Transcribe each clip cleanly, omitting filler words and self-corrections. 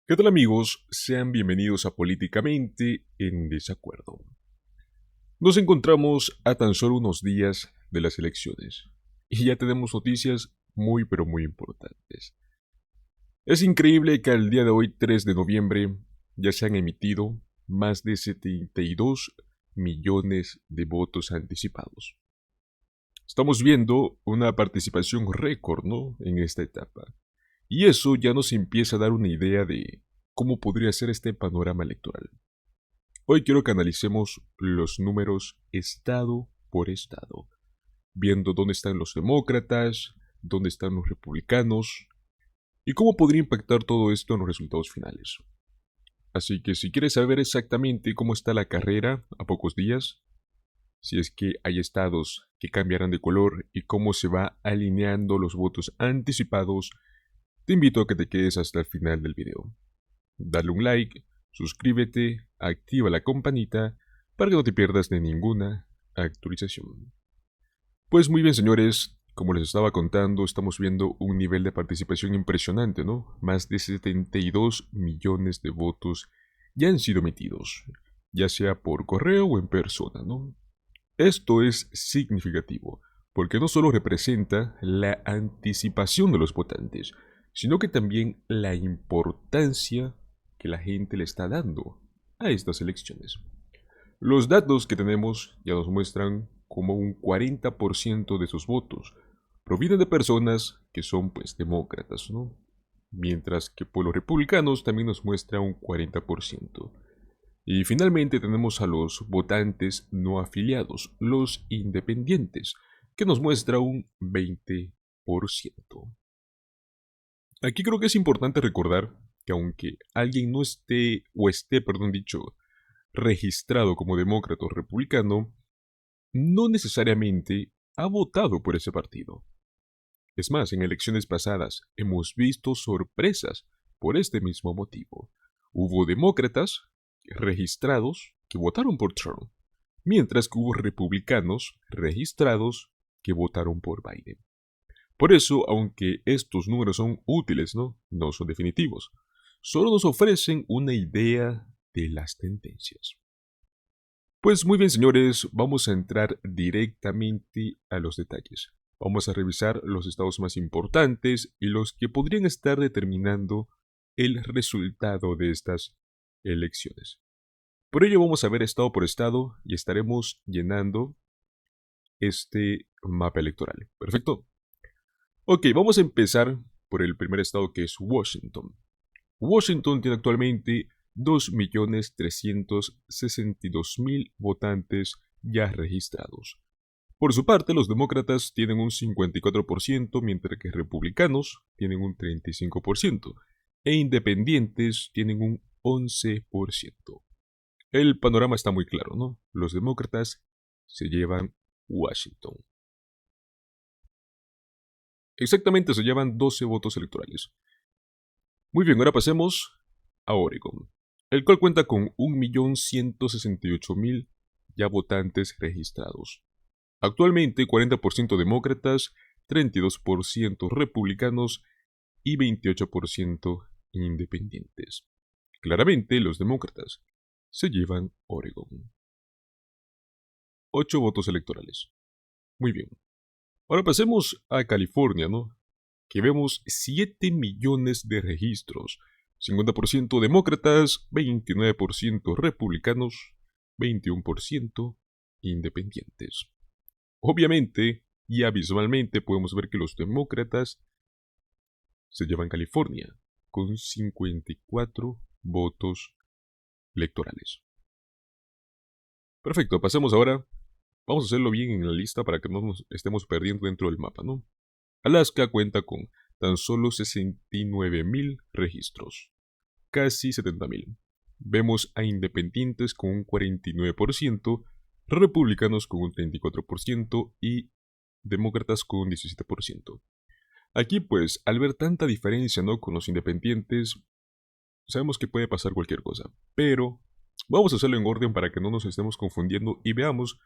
¿Qué tal amigos? Sean bienvenidos a Políticamente en Desacuerdo. Nos encontramos a tan solo unos días de las elecciones y ya tenemos noticias muy pero muy importantes. Es increíble que al día de hoy, 3 de noviembre, ya se han emitido más de 72 millones de votos anticipados. Estamos viendo una participación récord, ¿no?, en esta etapa. Y eso ya nos empieza a dar una idea de cómo podría ser este panorama electoral. Hoy quiero que analicemos los números estado por estado, viendo dónde están los demócratas, dónde están los republicanos y cómo podría impactar todo esto en los resultados finales. Así que si quieres saber exactamente cómo está la carrera a pocos días, si es que hay estados que cambiarán de color y cómo se va alineando los votos anticipados, te invito a que te quedes hasta el final del video. Dale un like, suscríbete, activa la campanita para que no te pierdas de ninguna actualización. Pues muy bien, señores, como les estaba contando, estamos viendo un nivel de participación impresionante, ¿no? Más de 72 millones de votos ya han sido emitidos, ya sea por correo o en persona, ¿no? Esto es significativo, porque no solo representa la anticipación de los votantes, sino que también la importancia que la gente le está dando a estas elecciones. Los datos que tenemos ya nos muestran como un 40% de sus votos provienen de personas que son pues demócratas, ¿no? Mientras que por los republicanos también nos muestra un 40%. Y finalmente tenemos a los votantes no afiliados, los independientes, que nos muestra un 20%. Aquí creo que es importante recordar que aunque alguien no esté, o esté, perdón dicho, registrado como demócrata o republicano, no necesariamente ha votado por ese partido. Es más, en elecciones pasadas hemos visto sorpresas por este mismo motivo. Hubo demócratas registrados que votaron por Trump, mientras que hubo republicanos registrados que votaron por Biden. Por eso, aunque estos números son útiles, no son definitivos. Solo nos ofrecen una idea de las tendencias. Pues muy bien, señores, vamos a entrar directamente a los detalles. Vamos a revisar los estados más importantes y los que podrían estar determinando el resultado de estas elecciones. Por ello vamos a ver estado por estado y estaremos llenando este mapa electoral. Perfecto. Ok, vamos a empezar por el primer estado, que es Washington. Washington tiene actualmente 2.362.000 votantes ya registrados. Por su parte, los demócratas tienen un 54%, mientras que republicanos tienen un 35% e independientes tienen un 11%. El panorama está muy claro, ¿no? Los demócratas se llevan Washington. Exactamente, se llevan 12 votos electorales. Muy bien, ahora pasemos a Oregon, el cual cuenta con 1.168.000 ya votantes registrados. Actualmente 40% demócratas, 32% republicanos y 28% independientes. Claramente los demócratas se llevan Oregon. 8 votos electorales. Muy bien. Ahora pasemos a California, ¿no? Que vemos 7 millones de registros. 50% demócratas, 29% republicanos, 21% independientes. Obviamente y abismalmente podemos ver que los demócratas se llevan California con 54 votos electorales. Perfecto, pasemos ahora. Vamos a hacerlo bien en la lista para que no nos estemos perdiendo dentro del mapa, ¿no? Alaska cuenta con tan solo 69.000 registros, casi 70.000. Vemos a independientes con un 49%, republicanos con un 34% y demócratas con un 17%. Aquí pues, al ver tanta diferencia, ¿no?, con los independientes, sabemos que puede pasar cualquier cosa, pero vamos a hacerlo en orden para que no nos estemos confundiendo y veamos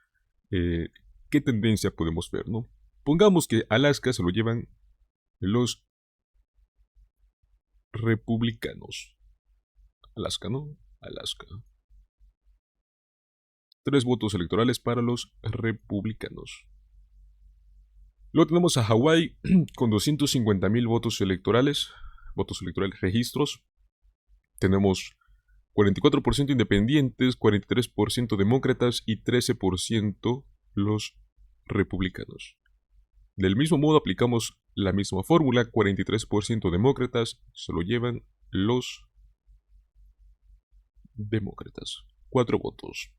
eh, qué tendencia podemos ver, ¿no? Pongamos que Alaska se lo llevan los republicanos. Alaska, ¿no? Alaska. 3 votos electorales para los republicanos. Luego tenemos a Hawái con 250.000 votos electorales registros. Tenemos 44% independientes, 43% demócratas y 13% los republicanos. Del mismo modo aplicamos la misma fórmula, 43% demócratas, se lo llevan los demócratas. 4 votos.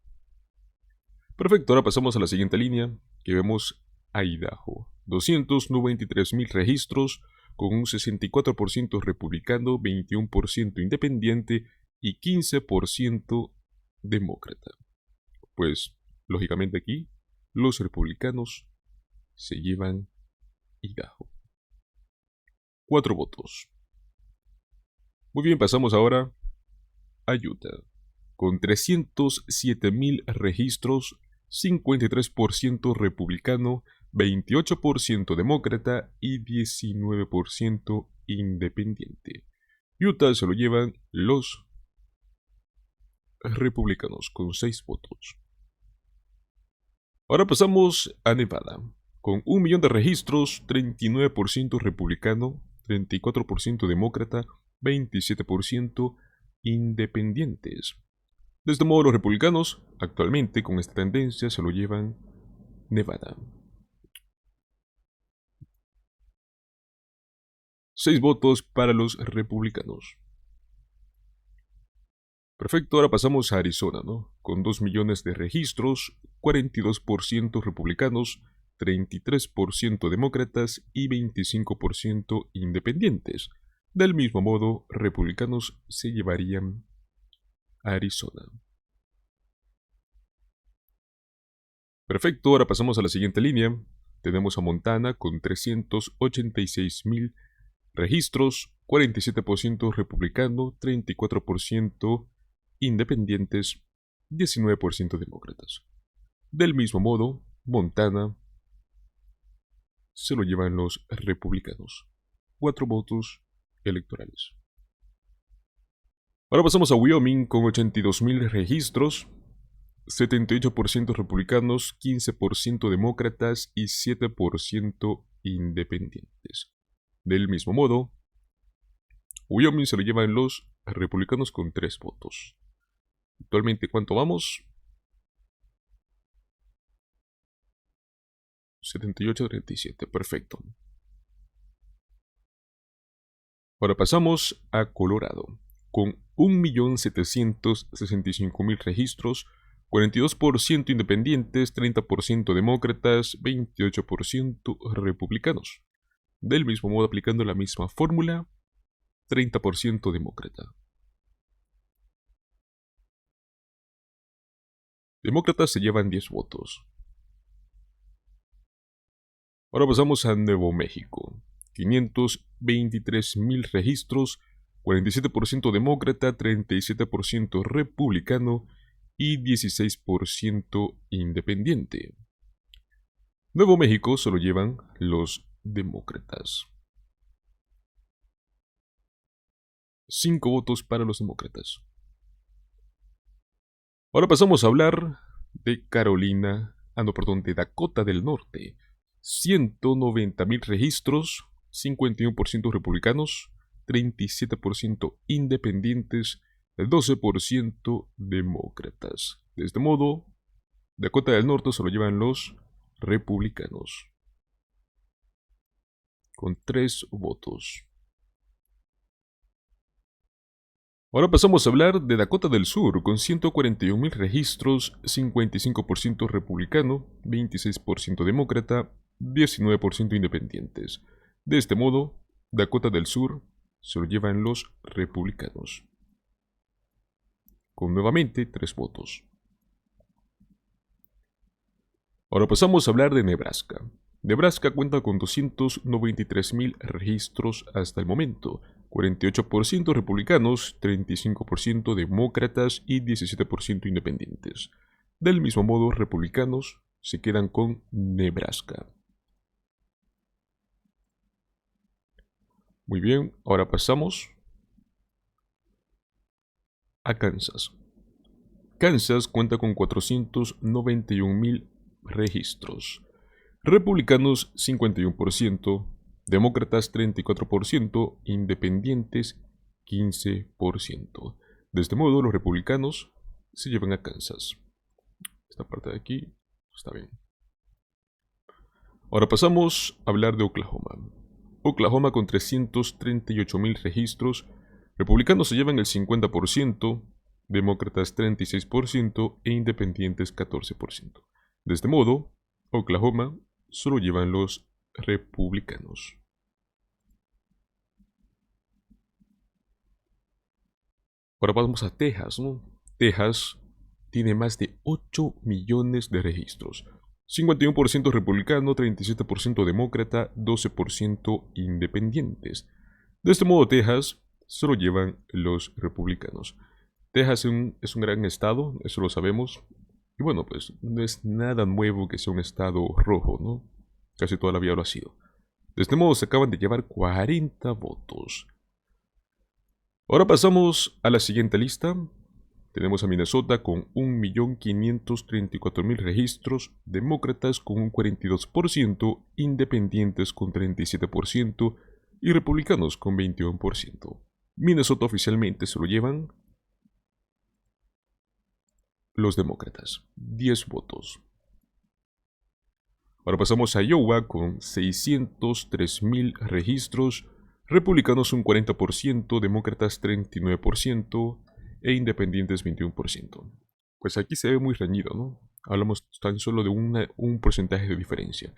Perfecto, ahora pasamos a la siguiente línea, que vemos a Idaho. 293.000 registros, con un 64% republicano, 21% independiente y 15% demócrata. Pues, lógicamente aquí, los republicanos se llevan Idaho. 4 votos. Muy bien, pasamos ahora a Utah. Con 307.000 registros, 53% republicano, 28% demócrata y 19% independiente. Utah se lo llevan los republicanos con 6 votos. Ahora pasamos a Nevada. Con 1 millón de registros, 39% republicano, 34% demócrata, 27% independientes. De este modo, los republicanos, actualmente con esta tendencia, se lo llevan Nevada. 6 votos para los republicanos. Perfecto, ahora pasamos a Arizona, ¿no? Con 2 millones de registros, 42% republicanos, 33% demócratas y 25% independientes. Del mismo modo, republicanos se llevarían a Arizona. Perfecto, ahora pasamos a la siguiente línea. Tenemos a Montana con 386.000 registros, 47% republicano, 34% independientes, 19% demócratas. Del mismo modo, Montana se lo llevan los republicanos. 4 votos electorales. Ahora pasamos a Wyoming con 82.000 registros, 78% republicanos, 15% demócratas y 7% independientes. Del mismo modo, Wyoming se lo llevan los republicanos con 3 votos. Actualmente, ¿cuánto vamos? 78-37, perfecto. Ahora pasamos a Colorado, con 1.765.000 registros, 42% independientes, 30% demócratas, 28% republicanos. Del mismo modo, aplicando la misma fórmula, 30% demócrata. Demócratas se llevan 10 votos. Ahora pasamos a Nuevo México. 523.000 registros, 47% demócrata, 37% republicano y 16% independiente. Nuevo México se lo llevan los demócratas. 5 votos para los demócratas. Ahora pasamos a hablar de de Dakota del Norte. 190.000 registros, 51% republicanos, 37% independientes, 12% demócratas. De este modo, Dakota del Norte se lo llevan los republicanos, con 3 votos. Ahora pasamos a hablar de Dakota del Sur, con 141.000 registros, 55% republicano, 26% demócrata, 19% independientes. De este modo, Dakota del Sur se lo llevan los republicanos, con nuevamente 3 votos. Ahora pasamos a hablar de Nebraska. Nebraska cuenta con 293.000 registros hasta el momento, 48% republicanos, 35% demócratas y 17% independientes. Del mismo modo, republicanos se quedan con Nebraska. Muy bien, ahora pasamos a Kansas. Kansas cuenta con 491.000 registros. Republicanos 51%, demócratas 34%, independientes 15%. De este modo, los republicanos se llevan a Kansas. Esta parte de aquí está bien. Ahora pasamos a hablar de Oklahoma. Oklahoma con 338.000 registros, republicanos se llevan el 50%, demócratas 36% e independientes 14%. De este modo, Oklahoma solo llevan los republicanos. Ahora vamos a Texas, ¿no? Texas tiene más de 8 millones de registros. 51% republicano, 37% demócrata, 12% independientes. De este modo, Texas solo llevan los republicanos. Texas es un gran estado, eso lo sabemos. Y bueno, pues no es nada nuevo que sea un estado rojo, ¿no? Casi toda la vida lo ha sido. De este modo se acaban de llevar 40 votos. Ahora pasamos a la siguiente lista. Tenemos a Minnesota con 1.534.000 registros, demócratas con un 42%, independientes con 37% y republicanos con 21%. Minnesota oficialmente se lo llevan los demócratas, 10 votos. Ahora pasamos a Iowa con 603.000 registros, republicanos un 40%, demócratas 39% e independientes 21%. Pues aquí se ve muy reñido, ¿no? Hablamos tan solo de un porcentaje de diferencia.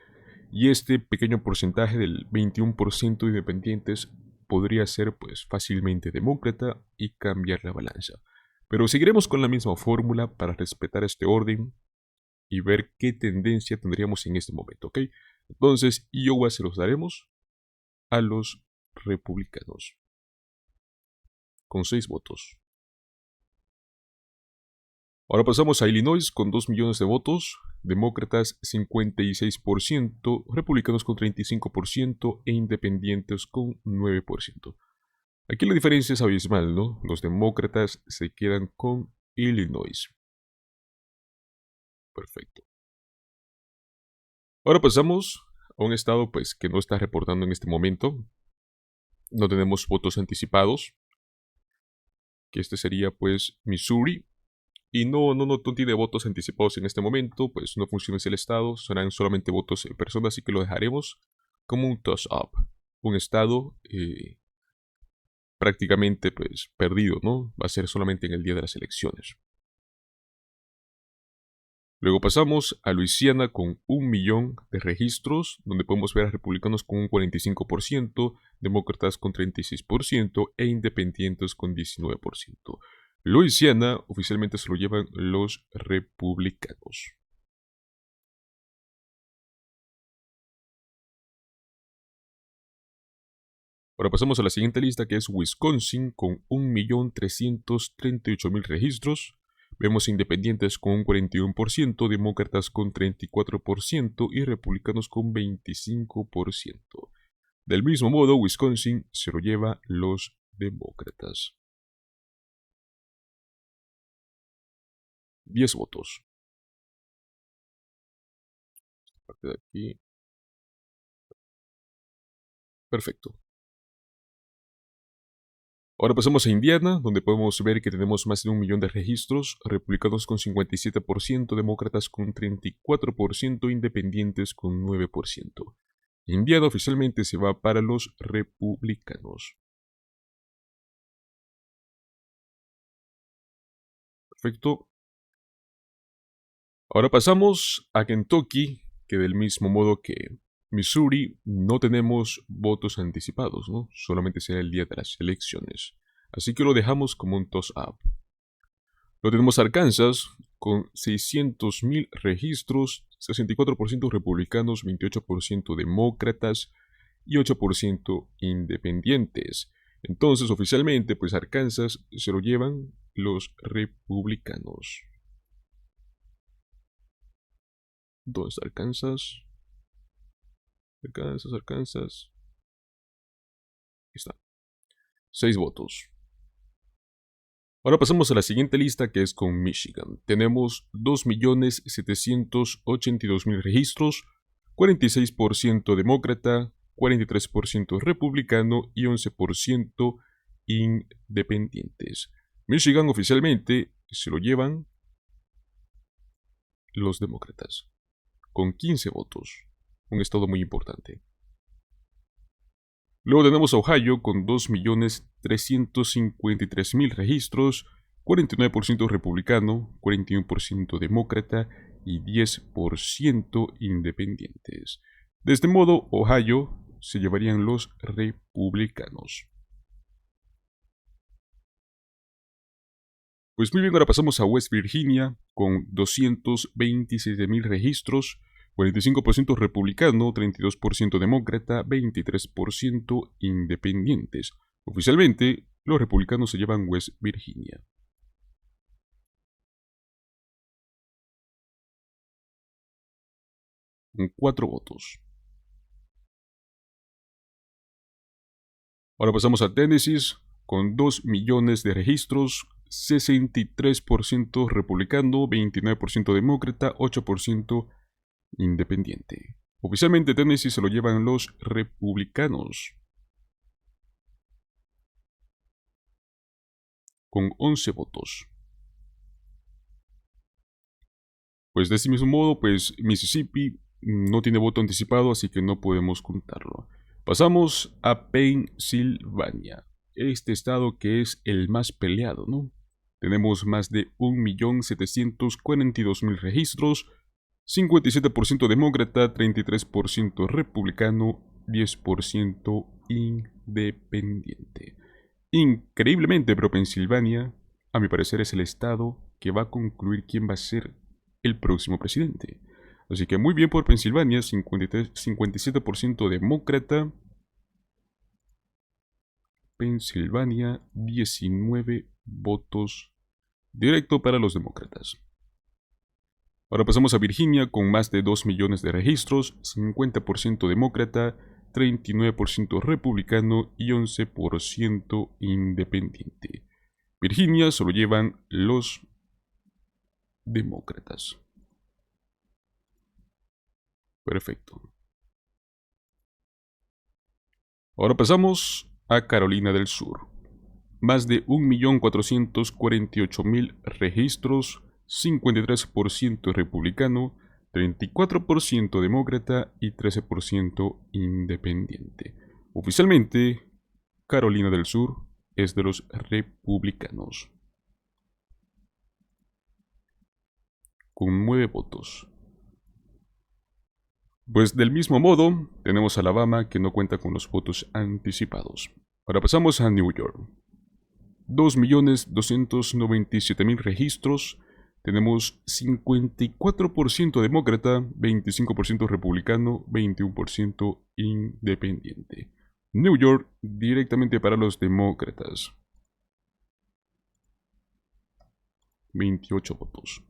Y este pequeño porcentaje del 21% de independientes podría ser pues fácilmente demócrata y cambiar la balanza. Pero seguiremos con la misma fórmula para respetar este orden y ver qué tendencia tendríamos en este momento, ¿ok? Entonces, Iowa se los daremos a los republicanos, con 6 votos. Ahora pasamos a Illinois con 2 millones de votos, demócratas 56%, republicanos con 35% e independientes con 9%. Aquí la diferencia es abismal, ¿no? Los demócratas se quedan con Illinois. Perfecto. Ahora pasamos a un estado pues que no está reportando en este momento. No tenemos votos anticipados, que este sería pues Missouri. Y no tiene votos anticipados en este momento, pues no funciona así el estado, serán solamente votos en persona, así que lo dejaremos como un toss-up. Un estado prácticamente pues perdido, ¿no? Va a ser solamente en el día de las elecciones. Luego pasamos a Luisiana con 1 millón de registros, donde podemos ver a republicanos con un 45%, demócratas con 36% e independientes con 19%. Luisiana oficialmente se lo llevan los republicanos. Ahora pasamos a la siguiente lista, que es Wisconsin con 1.338.000 registros. Vemos independientes con un 41%, demócratas con 34% y republicanos con 25%. Del mismo modo, Wisconsin se lo lleva los demócratas. 10 votos. Parte de aquí. Perfecto. Ahora pasamos a Indiana, donde podemos ver que tenemos más de 1 millón de registros, republicanos con 57%, demócratas con 34%, independientes con 9%. Indiana oficialmente se va para los republicanos. Perfecto. Ahora pasamos a Kentucky, que del mismo modo que Missouri no tenemos votos anticipados, ¿no? Solamente será el día de las elecciones. Así que lo dejamos como un toss-up. Lo tenemos Arkansas con 600.000 registros, 64% republicanos, 28% demócratas y 8% independientes. Entonces, oficialmente, pues Arkansas se lo llevan los republicanos. ¿Dónde está Arkansas? Arkansas. Ahí está. 6 votos. Ahora pasamos a la siguiente lista que es con Michigan. Tenemos 2.782.000 registros, 46% demócrata, 43% republicano y 11% independientes. Michigan oficialmente se lo llevan los demócratas, con 15 votos, un estado muy importante. Luego tenemos a Ohio con 2.353.000 registros, 49% republicano, 41% demócrata y 10% independientes. De este modo, Ohio se llevarían los republicanos. Pues muy bien, ahora pasamos a West Virginia con 227.000 registros, 45% republicano, 32% demócrata, 23% independientes. Oficialmente, los republicanos se llevan West Virginia. Con 4 votos. Ahora pasamos a Tennessee con 2 millones de registros, 63% republicano, 29% demócrata, 8% independiente. Oficialmente Tennessee se lo llevan los republicanos, con 11 votos. Pues de ese mismo modo, pues Mississippi no tiene voto anticipado, así que no podemos contarlo. Pasamos a Pensilvania, este estado que es el más peleado, ¿no? Tenemos más de 1.742.000 registros, 57% demócrata, 33% republicano, 10% independiente. Increíblemente, pero Pensilvania, a mi parecer, es el estado que va a concluir quién va a ser el próximo presidente. Así que muy bien por Pensilvania, 57% demócrata. Pensilvania, 19 votos directo para los demócratas. Ahora pasamos a Virginia con más de 2 millones de registros, 50% demócrata, 39% republicano y 11% independiente. Virginia solo llevan los demócratas. Perfecto. Ahora pasamos a Carolina del Sur. Más de 1.448.000 registros, 53% republicano, 34% demócrata y 13% independiente. Oficialmente, Carolina del Sur es de los republicanos, con 9 votos. Pues del mismo modo, tenemos a Alabama que no cuenta con los votos anticipados. Ahora pasamos a New York. 2.297.000 registros. Tenemos 54% demócrata, 25% republicano, 21% independiente. New York directamente para los demócratas. 28 votos.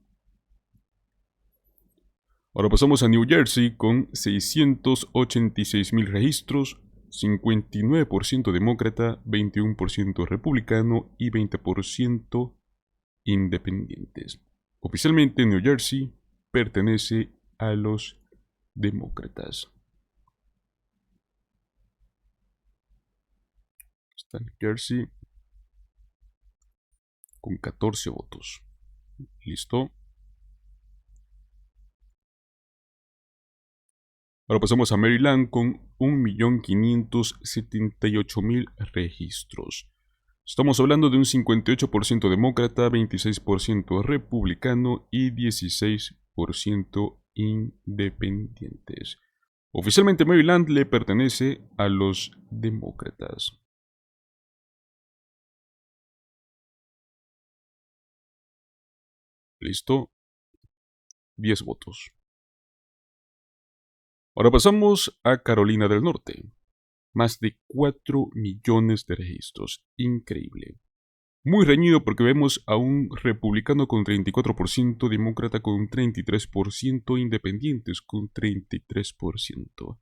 Ahora pasamos a New Jersey con 686.000 registros, 59% demócrata, 21% republicano y 20% independientes. Oficialmente New Jersey pertenece a los demócratas. Está New Jersey con 14 votos. ¿Listo? Ahora pasamos a Maryland con 1.578.000 registros. Estamos hablando de un 58% demócrata, 26% republicano y 16% independientes. Oficialmente Maryland le pertenece a los demócratas. ¿Listo? 10 votos. Ahora pasamos a Carolina del Norte. Más de 4 millones de registros. Increíble. Muy reñido porque vemos a un republicano con 34%, demócrata con 33%, independientes con 33%.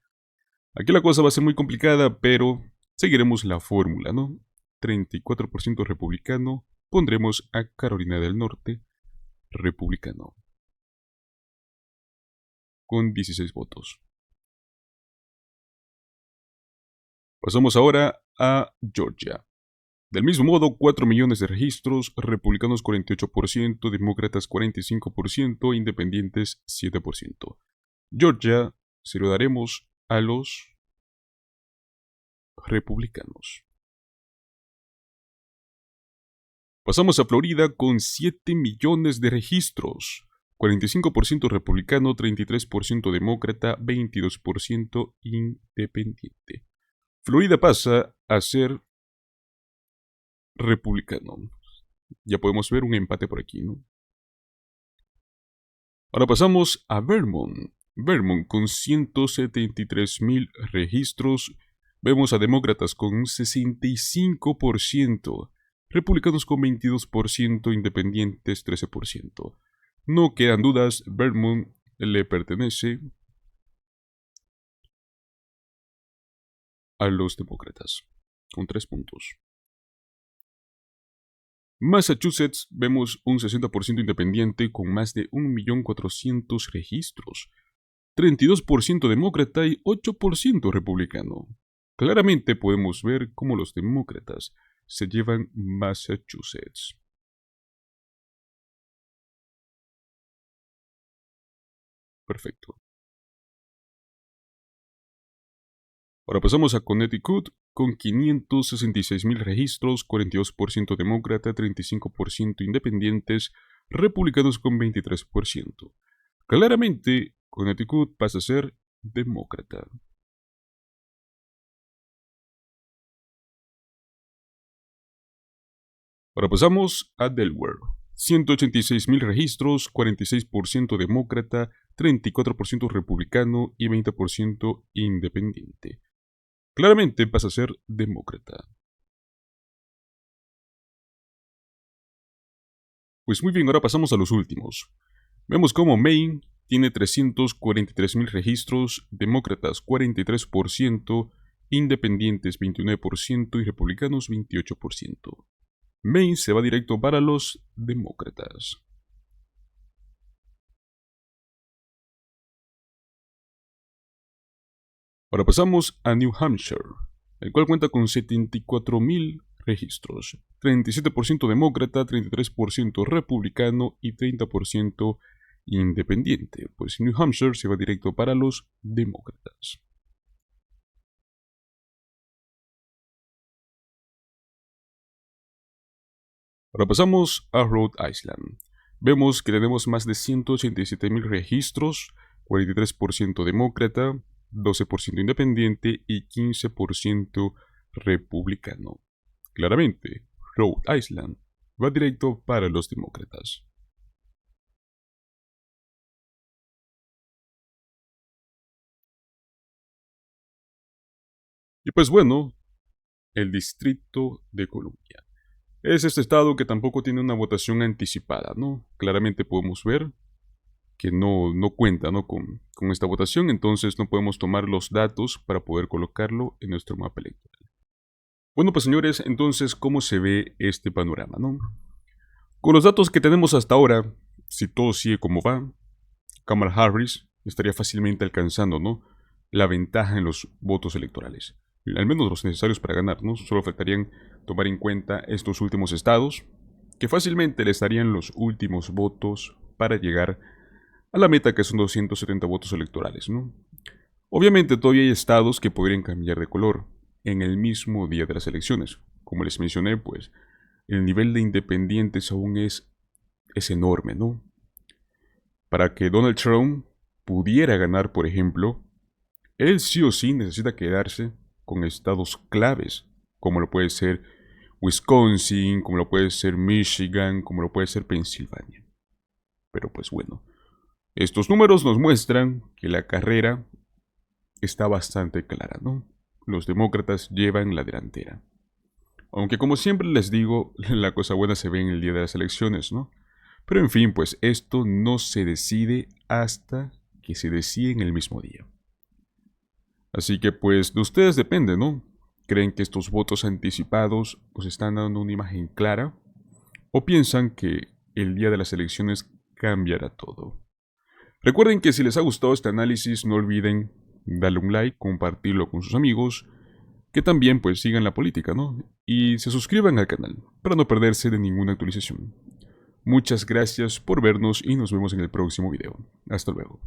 Aquí la cosa va a ser muy complicada, pero seguiremos la fórmula, ¿no? 34% republicano, pondremos a Carolina del Norte, republicano, con 16 votos. Pasamos ahora a Georgia. Del mismo modo, 4 millones de registros, republicanos 48%, demócratas 45%, independientes 7%. Georgia se lo daremos a los republicanos. Pasamos a Florida con 7 millones de registros. 45% republicano, 33% demócrata, 22% independiente. Florida pasa a ser republicano. Ya podemos ver un empate por aquí, ¿no? Ahora pasamos a Vermont. Vermont con 173.000 registros. Vemos a demócratas con un 65%, republicanos con 22%, independientes 13%. No quedan dudas, Vermont le pertenece a los demócratas, con 3 puntos. Massachusetts vemos un 60% independiente con más de 1.400.000 registros, 32% demócrata y 8% republicano. Claramente podemos ver cómo los demócratas se llevan Massachusetts. Perfecto. Ahora pasamos a Connecticut con 566.000 registros, 42% demócrata, 35% independientes, republicanos con 23%. Claramente, Connecticut pasa a ser demócrata. Ahora pasamos a Delaware. 186.000 registros, 46% demócrata, 34% republicano y 20% independiente. Claramente pasa a ser demócrata. Pues muy bien, ahora pasamos a los últimos. Vemos como Maine tiene 343.000 registros, demócratas 43%, independientes 29% y republicanos 28%. Maine se va directo para los demócratas. Ahora pasamos a New Hampshire, el cual cuenta con 74.000 registros, 37% demócrata, 33% republicano y 30% independiente, pues New Hampshire se va directo para los demócratas. Ahora pasamos a Rhode Island. Vemos que tenemos más de 187.000 registros, 43% demócrata, 12% independiente y 15% republicano. Claramente, Rhode Island va directo para los demócratas. Y pues bueno, el Distrito de Columbia. Es este estado que tampoco tiene una votación anticipada, ¿no? Claramente podemos ver que no cuenta, ¿no? con esta votación, entonces no podemos tomar los datos para poder colocarlo en nuestro mapa electoral. Bueno, pues señores, entonces, ¿cómo se ve este panorama, no? Con los datos que tenemos hasta ahora, si todo sigue como va, Kamala Harris estaría fácilmente alcanzando, ¿no?, la ventaja en los votos electorales. Al menos los necesarios para ganar, ¿no? Solo faltarían tomar en cuenta estos últimos estados, que fácilmente les darían los últimos votos para llegar a la meta, que son 270 votos electorales, ¿no? Obviamente todavía hay estados que podrían cambiar de color en el mismo día de las elecciones. Como les mencioné, pues el nivel de independientes aún es enorme, ¿no? Para que Donald Trump pudiera ganar, por ejemplo, él sí o sí necesita quedarse con estados claves, como lo puede ser Wisconsin, como lo puede ser Michigan, como lo puede ser Pensilvania. Pero pues bueno, estos números nos muestran que la carrera está bastante clara, ¿no? Los demócratas llevan la delantera. Aunque como siempre les digo, la cosa buena se ve en el día de las elecciones, ¿no? Pero en fin, pues esto no se decide hasta que se decide en el mismo día. Así que pues de ustedes depende, ¿no? ¿Creen que estos votos anticipados os están dando una imagen clara ¿O piensan que el día de las elecciones cambiará todo? Recuerden que si les ha gustado este análisis, no olviden darle un like, compartirlo con sus amigos, que también pues sigan la política, ¿no? Y se suscriban al canal para no perderse de ninguna actualización. Muchas gracias por vernos y nos vemos en el próximo video. Hasta luego.